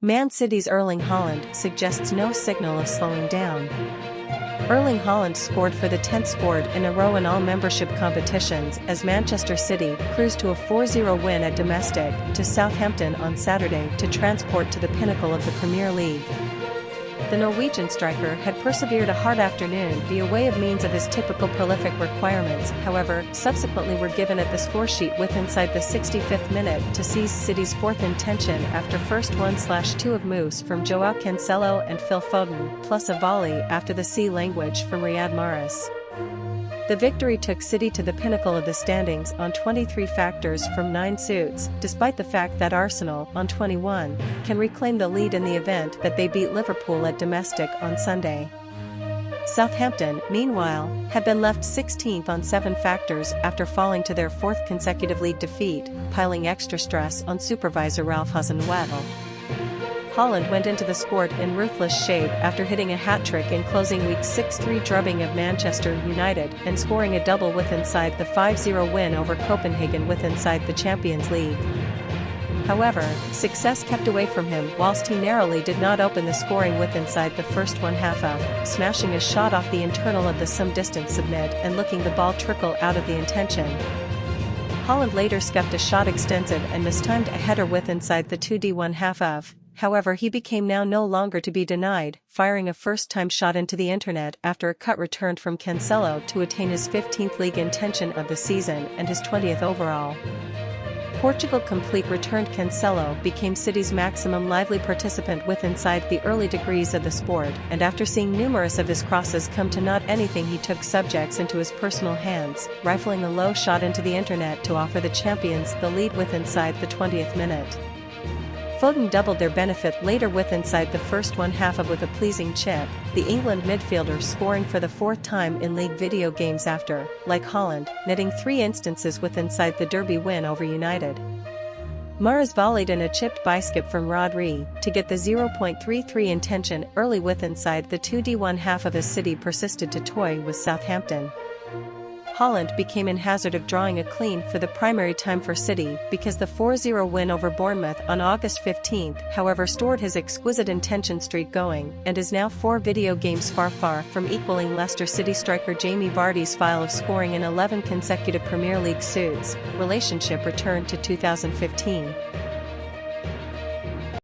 Man City's Erling Haaland suggests no signal of slowing down. Erling Haaland scored for the 10th scored in a row in all membership competitions as Manchester City cruised to a 4-0 win at domestic to Southampton on Saturday to transport to the pinnacle of the Premier League. The Norwegian striker had persevered a hard afternoon the away of means of his typical prolific requirements, however, subsequently were given at the scoresheet with inside the 65th minute to seize City's fourth intention after first 1/2 of moves from Joao Cancelo and Phil Foden, plus a volley after the sea language from Riyad Mahrez. The victory took City to the pinnacle of the standings on 23 factors from 9 suits, despite the fact that Arsenal, on 21, can reclaim the lead in the event that they beat Liverpool at domestic on Sunday. Southampton, meanwhile, had been left 16th on 7 factors after falling to their 4th consecutive league defeat, piling extra stress on supervisor Ralph Hasenhuttl. Haaland went into the sport in ruthless shape after hitting a hat-trick in closing week's 6-3 drubbing of Manchester United and scoring a double with inside the 5-0 win over Copenhagen with inside the Champions League. However, success kept away from him whilst he narrowly did not open the scoring with inside the first 1/2 of, smashing a shot off the internal of the some distance submit and looking the ball trickle out of the intention. Haaland later scuffed a shot extensive and mistimed a header with inside the 2D 1/2 of. However, he became now no longer to be denied, firing a first-time shot into the internet after a cut returned from Cancelo to attain his 15th league intention of the season and his 20th overall. Portugal complete returned Cancelo became City's maximum lively participant with inside the early degrees of the sport, and after seeing numerous of his crosses come to not anything he took subjects into his personal hands, rifling a low shot into the internet to offer the champions the lead with inside the 20th minute. Foden doubled their benefit later with inside the first 1/2 of with a pleasing chip, the England midfielder scoring for the 4th time in league video games after, like Haaland, netting 3 instances with inside the derby win over United. Mahrez volleyed in a chipped byskip from Rodri to get the 0.33 intention early with inside the 2D 1/2 of as City persisted to toy with Southampton. Haaland became in hazard of drawing a clean for the primary time for City because the 4-0 win over Bournemouth on August 15, however, stored his exquisite intention streak going and is now 4 video games far from equaling Leicester City striker Jamie Vardy's file of scoring in 11 consecutive Premier League suits. Relationship returned to 2015.